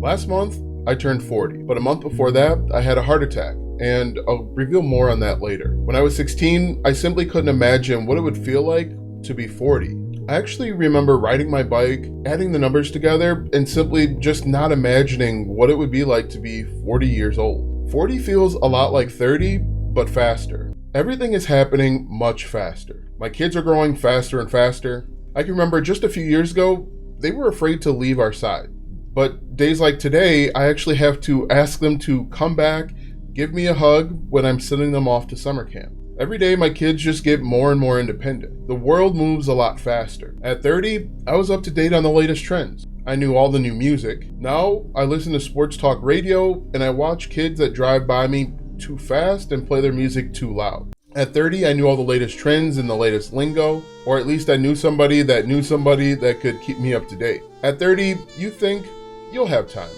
Last month, I turned 40, but a month before that, I had a heart attack, and I'll reveal more on that later. When I was 16, I simply couldn't imagine what it would feel like to be 40. I actually remember riding my bike, adding the numbers together, and simply just not imagining what it would be like to be 40 years old. 40 feels a lot like 30, but faster. Everything is happening much faster. My kids are growing faster and faster. I can remember just a few years ago, they were afraid to leave our side. But days like today, I actually have to ask them to come back, give me a hug when I'm sending them off to summer camp. Every day, my kids just get more and more independent. The world moves a lot faster. At 30, I was up to date on the latest trends. I knew all the new music. Now, I listen to sports talk radio, and I watch kids that drive by me too fast and play their music too loud. At 30, I knew all the latest trends and the latest lingo, or at least I knew somebody that could keep me up to date. At 30, you think you'll have time.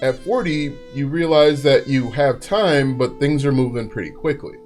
At 40, you realize that you have time, but things are moving pretty quickly.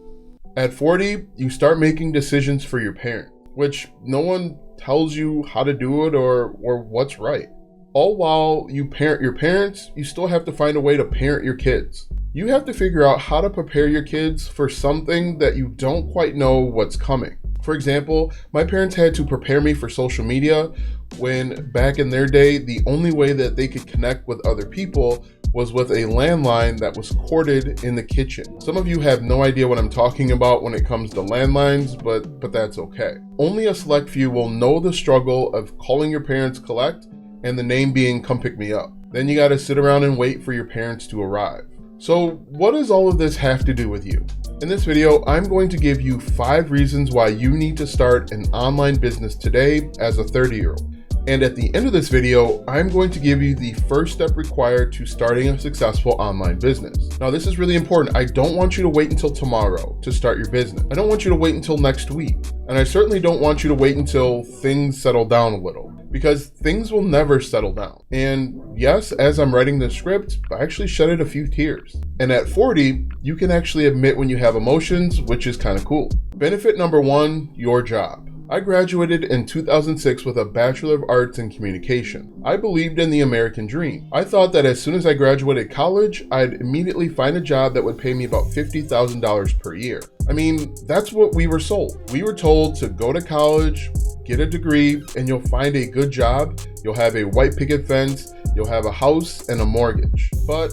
At 40, you start making decisions for your parent, which no one tells you how to do it or what's right. All while you parent your parents, you still have to find a way to parent your kids. You have to figure out how to prepare your kids for something that you don't quite know what's coming. For example, my parents had to prepare me for social media when back in their day, the only way that they could connect with other people was with a landline that was corded in the kitchen. Some of you have no idea what I'm talking about when it comes to landlines, but that's okay. Only a select few will know the struggle of calling your parents collect and the name being come pick me up. Then you gotta sit around and wait for your parents to arrive. So what does all of this have to do with you? In this video, I'm going to give you 5 reasons why you need to start an online business today as a 30-year-old. And at the end of this video, I'm going to give you the first step required to starting a successful online business. Now, this is really important. I don't want you to wait until tomorrow to start your business. I don't want you to wait until next week. And I certainly don't want you to wait until things settle down a little, because things will never settle down. And yes, as I'm writing this script, I actually shedded a few tears. And at 40, you can actually admit when you have emotions, which is kind of cool. Benefit number 1, your job. I graduated in 2006 with a Bachelor of Arts in Communication. I believed in the American dream. I thought that as soon as I graduated college, I'd immediately find a job that would pay me about $50,000 per year. I mean, that's what we were sold. We were told to go to college, get a degree, and you'll find a good job. You'll have a white picket fence, you'll have a house and a mortgage. But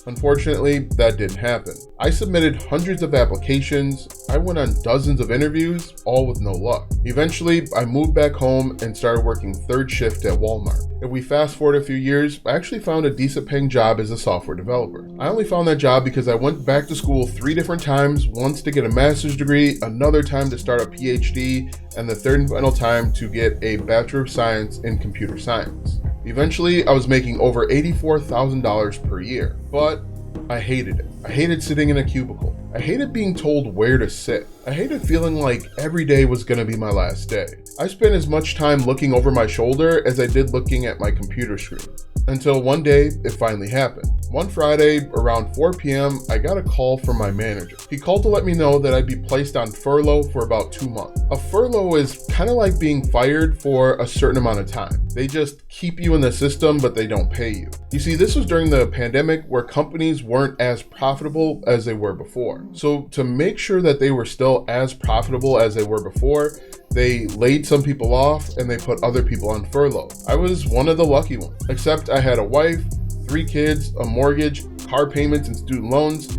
unfortunately, that didn't happen. I submitted hundreds of applications. I went on dozens of interviews, all with no luck. Eventually, I moved back home and started working third shift at Walmart. If we fast forward a few years, I actually found a decent paying job as a software developer. I only found that job because I went back to school 3 different times, once to get a master's degree, another time to start a PhD, and the third and final time to get a Bachelor of Science in Computer Science. Eventually, I was making over $84,000 per year, but I hated it. I hated sitting in a cubicle. I hated being told where to sit. I hated feeling like every day was gonna be my last day. I spent as much time looking over my shoulder as I did looking at my computer screen. Until one day, it finally happened. One Friday, around 4 p.m., I got a call from my manager. He called to let me know that I'd be placed on furlough for about 2 months. A furlough is kind of like being fired for a certain amount of time. They just keep you in the system, but they don't pay you. You see, this was during the pandemic where companies weren't as profitable as they were before. So to make sure that they were still as profitable as they were before, they laid some people off and they put other people on furlough. I was one of the lucky ones, except I had a wife, 3 kids, a mortgage, car payments, and student loans.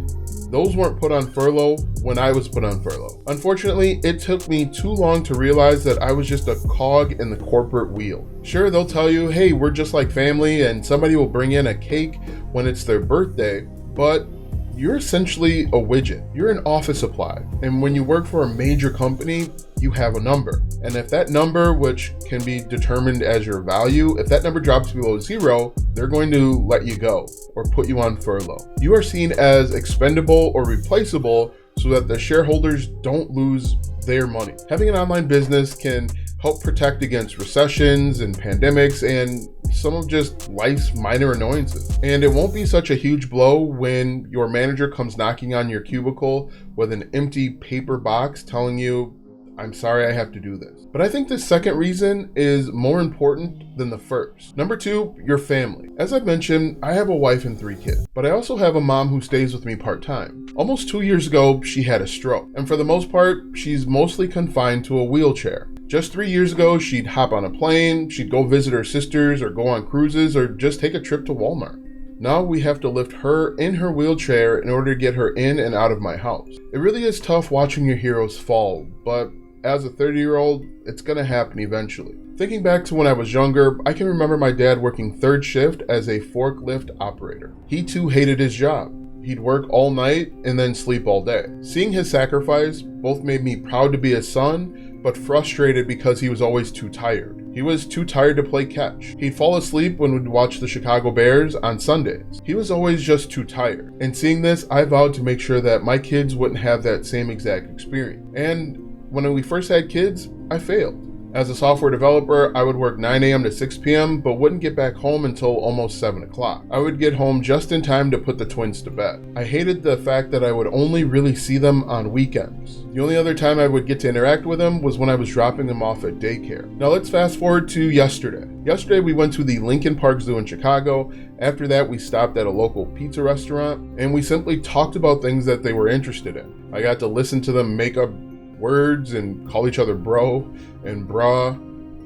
Those weren't put on furlough when I was put on furlough. Unfortunately, it took me too long to realize that I was just a cog in the corporate wheel. Sure, they'll tell you, hey, we're just like family, and somebody will bring in a cake when it's their birthday, but you're essentially a widget. You're an office supply. And when you work for a major company, you have a number. And if that number, which can be determined as your value, if that number drops below 0, they're going to let you go or put you on furlough. You are seen as expendable or replaceable so that the shareholders don't lose their money. Having an online business can help protect against recessions and pandemics and some of just life's minor annoyances. And it won't be such a huge blow when your manager comes knocking on your cubicle with an empty paper box telling you, I'm sorry I have to do this. But I think the second reason is more important than the first. Number 2, your family. As I've mentioned, I have a wife and 3 kids, but I also have a mom who stays with me part-time. Almost 2 years ago, she had a stroke, and for the most part, she's mostly confined to a wheelchair. Just 3 years ago, she'd hop on a plane, she'd go visit her sisters or go on cruises or just take a trip to Walmart. Now we have to lift her in her wheelchair in order to get her in and out of my house. It really is tough watching your heroes fall, but as a 30-year-old, it's gonna happen eventually. Thinking back to when I was younger, I can remember my dad working third shift as a forklift operator. He too hated his job. He'd work all night and then sleep all day. Seeing his sacrifice both made me proud to be his son, but frustrated because he was always too tired. He was too tired to play catch. He'd fall asleep when we'd watch the Chicago Bears on Sundays. He was always just too tired. And seeing this, I vowed to make sure that my kids wouldn't have that same exact experience. And when we first had kids, I failed. As a software developer, I would work 9 a.m. to 6 p.m., but wouldn't get back home until almost 7 o'clock. I would get home just in time to put the twins to bed. I hated the fact that I would only really see them on weekends. The only other time I would get to interact with them was when I was dropping them off at daycare. Now let's fast forward to yesterday. Yesterday we went to the Lincoln Park Zoo in Chicago. After that, we stopped at a local pizza restaurant, and we simply talked about things that they were interested in. I got to listen to them make up words and call each other bro and bruh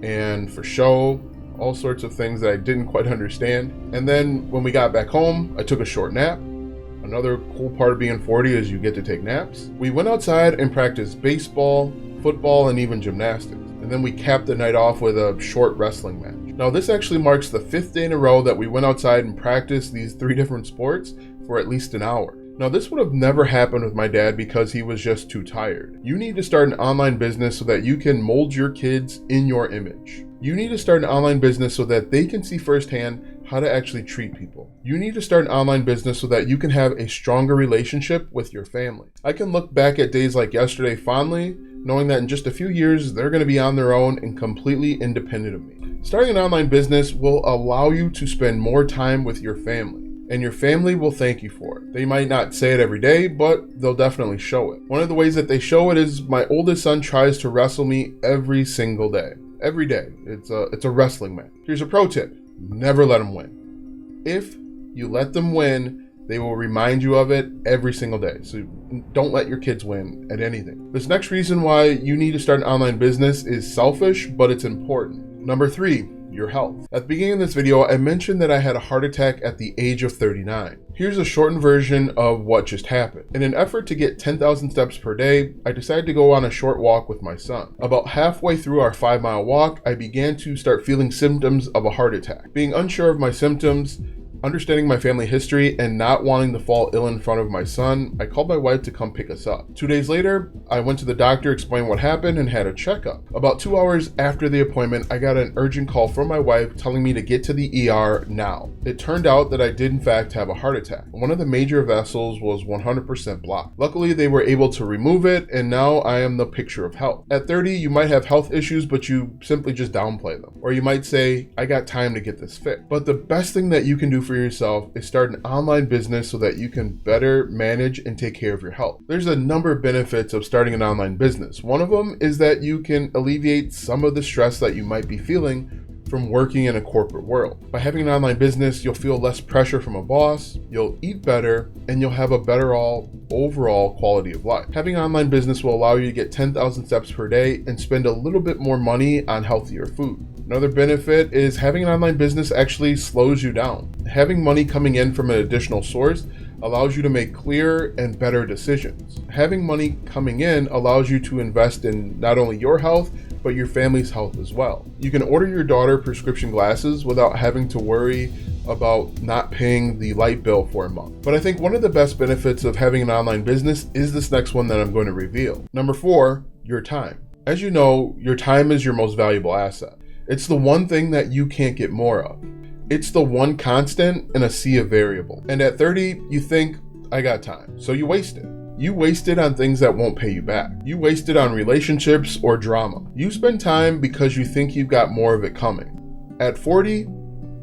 and for show, all sorts of things that I didn't quite understand. And then when we got back home, I took a short nap. Another cool part of being 40 is you get to take naps. We went outside and practiced baseball, football, and even gymnastics. And then we capped the night off with a short wrestling match. Now this actually marks the 5th day in a row that we went outside and practiced these 3 different sports for at least an hour. Now this would have never happened with my dad because he was just too tired. You need to start an online business so that you can mold your kids in your image. You need to start an online business so that they can see firsthand how to actually treat people. You need to start an online business so that you can have a stronger relationship with your family. I can look back at days like yesterday fondly, knowing that in just a few years, they're going to be on their own and completely independent of me. Starting an online business will allow you to spend more time with your family. And your family will thank you for it. They might not say it every day, but they'll definitely show it. One of the ways that they show it is my oldest son tries to wrestle me every single day. Every day. It's a wrestling match. Here's a pro tip. Never let them win. If you let them win, they will remind you of it every single day. So don't let your kids win at anything. This next reason why you need to start an online business is selfish, but it's important. Number 3. Your health. At the beginning of this video, I mentioned that I had a heart attack at the age of 39. Here's a shortened version of what just happened. In an effort to get 10,000 steps per day, I decided to go on a short walk with my son. About halfway through our 5-mile walk, I began to start feeling symptoms of a heart attack. Being unsure of my symptoms, understanding my family history, and not wanting to fall ill in front of my son, I called my wife to come pick us up. 2 days later, I went to the doctor, explained what happened, and had a checkup. About 2 hours after the appointment, I got an urgent call from my wife telling me to get to the ER now. It turned out that I did in fact have a heart attack. One of the major vessels was 100% blocked. Luckily, they were able to remove it, and now I am the picture of health. At 30, you might have health issues, but you simply just downplay them. Or you might say, I got time to get this fixed. But the best thing that you can do for yourself is start an online business so that you can better manage and take care of your health. There's a number of benefits of starting an online business. One of them is that you can alleviate some of the stress that you might be feeling from working in a corporate world. By having an online business, you'll feel less pressure from a boss, you'll eat better, and you'll have a better overall quality of life. Having an online business will allow you to get 10,000 steps per day and spend a little bit more money on healthier food. Another benefit is having an online business actually slows you down. Having money coming in from an additional source allows you to make clearer and better decisions. Having money coming in allows you to invest in not only your health, but your family's health as well. You can order your daughter prescription glasses without having to worry about not paying the light bill for a month. But I think one of the best benefits of having an online business is this next one that I'm going to reveal. Number 4, your time. As you know, your time is your most valuable asset. It's the one thing that you can't get more of. It's the one constant in a sea of variables. And at 30, you think, I got time. So you waste it. You waste it on things that won't pay you back. You waste it on relationships or drama. You spend time because you think you've got more of it coming. At 40,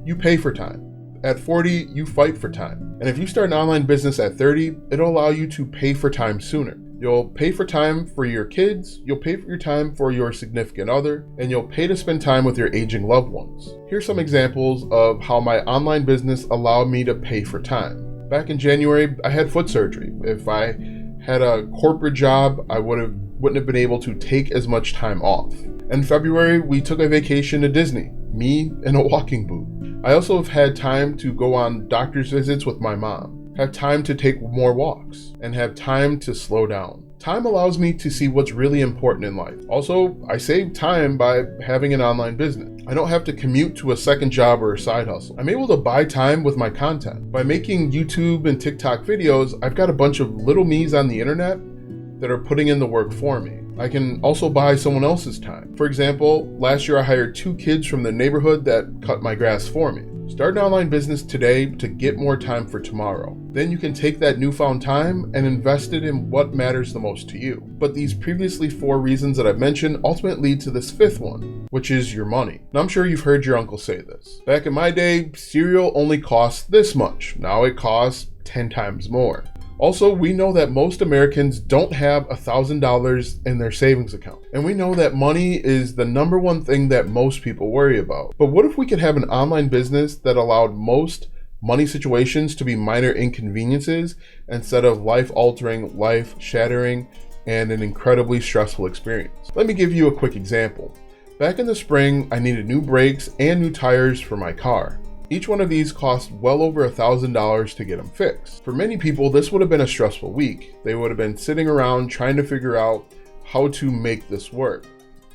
you pay for time. At 40, you fight for time. And if you start an online business at 30, it'll allow you to pay for time sooner. You'll pay for time for your kids, you'll pay for your time for your significant other, and you'll pay to spend time with your aging loved ones. Here's some examples of how my online business allowed me to pay for time. Back in January, I had foot surgery. If I had a corporate job, I wouldn't have been able to take as much time off. In February, we took a vacation to Disney, me in a walking boot. I also have had time to go on doctor's visits with my mom, have time to take more walks, and have time to slow down. Time allows me to see what's really important in life. Also, I save time by having an online business. I don't have to commute to a second job or a side hustle. I'm able to buy time with my content. By making YouTube and TikTok videos, I've got a bunch of little me's on the internet that are putting in the work for me. I can also buy someone else's time. For example, last year I hired 2 kids from the neighborhood that cut my grass for me. Start an online business today to get more time for tomorrow. Then you can take that newfound time and invest it in what matters the most to you. But these previously 4 reasons that I've mentioned ultimately lead to this 5th one, which is your money. Now I'm sure you've heard your uncle say this. Back in my day, cereal only cost this much. Now it costs 10 times more. Also, we know that most Americans don't have $1,000 in their savings account. And we know that money is the number one thing that most people worry about. But what if we could have an online business that allowed most money situations to be minor inconveniences instead of life-altering, life-shattering, and an incredibly stressful experience? Let me give you a quick example. Back in the spring, I needed new brakes and new tires for my car. Each one of these cost well over $1,000 to get them fixed. For many people, this would have been a stressful week. They would have been sitting around trying to figure out how to make this work.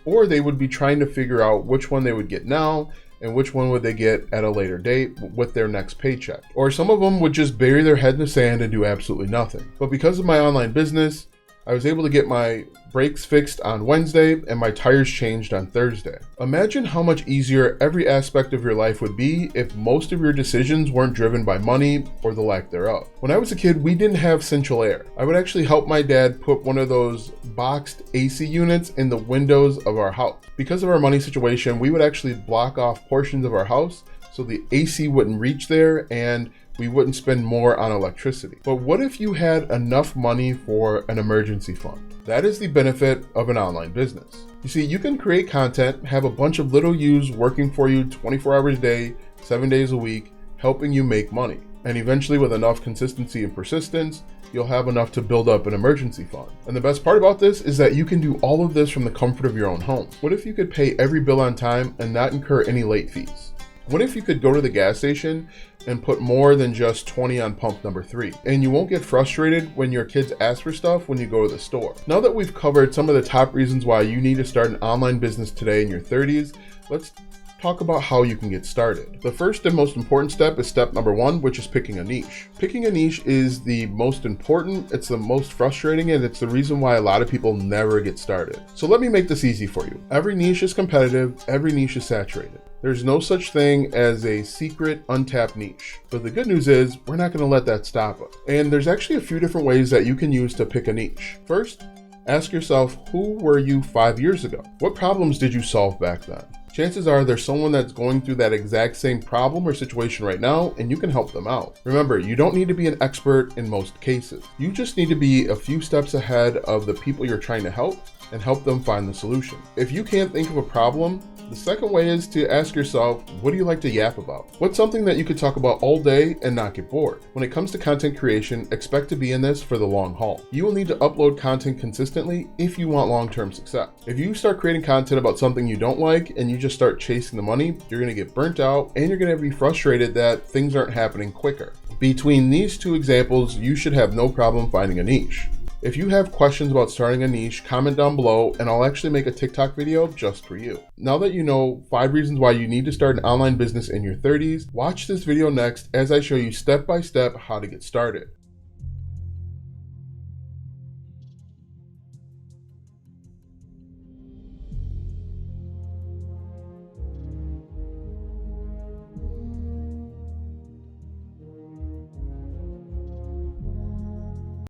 Or they would be trying to figure out which one they would get now and which one would they get at a later date with their next paycheck. Or some of them would just bury their head in the sand and do absolutely nothing. But because of my online business, I was able to get my brakes fixed on Wednesday and my tires changed on Thursday. Imagine how much easier every aspect of your life would be if most of your decisions weren't driven by money or the lack thereof. When I was a kid, we didn't have central air. I would actually help my dad put one of those boxed AC units in the windows of our house. Because of our money situation, we would actually block off portions of our house so the AC wouldn't reach there and we wouldn't spend more on electricity. But what if you had enough money for an emergency fund? That is the benefit of an online business. You see, you can create content, have a bunch of little yous working for you 24 hours a day, 7 days a week, helping you make money. And eventually, with enough consistency and persistence, you'll have enough to build up an emergency fund. And the best part about this is that you can do all of this from the comfort of your own home. What if you could pay every bill on time and not incur any late fees? What if you could go to the gas station and put more than just 20 on pump number 3? And you won't get frustrated when your kids ask for stuff when you go to the store. Now that we've covered some of the top reasons why you need to start an online business today in your 30s, let's talk about how you can get started. The first and most important step is step number 1, which is picking a niche. Picking a niche is the most important, it's the most frustrating, and it's the reason why a lot of people never get started. So let me make this easy for you. Every niche is competitive, every niche is saturated. There's no such thing as a secret, untapped niche. But the good news is, we're not going to let that stop us. And there's actually a few different ways that you can use to pick a niche. First, ask yourself, who were you 5 years ago? What problems did you solve back then? Chances are there's someone that's going through that exact same problem or situation right now, and you can help them out. Remember, you don't need to be an expert in most cases. You just need to be a few steps ahead of the people you're trying to help and help them find the solution. If you can't think of a problem, the second way is to ask yourself, what do you like to yap about? What's something that you could talk about all day and not get bored? When it comes to content creation, expect to be in this for the long haul. You will need to upload content consistently if you want long-term success. If you start creating content about something you don't like and you just start chasing the money, you're going to get burnt out and you're going to be frustrated that things aren't happening quicker. Between these 2 examples, you should have no problem finding a niche. If you have questions about starting a niche, comment down below and I'll actually make a TikTok video just for you. Now that you know 5 reasons why you need to start an online business in your 30s, watch this video next as I show you step by step how to get started.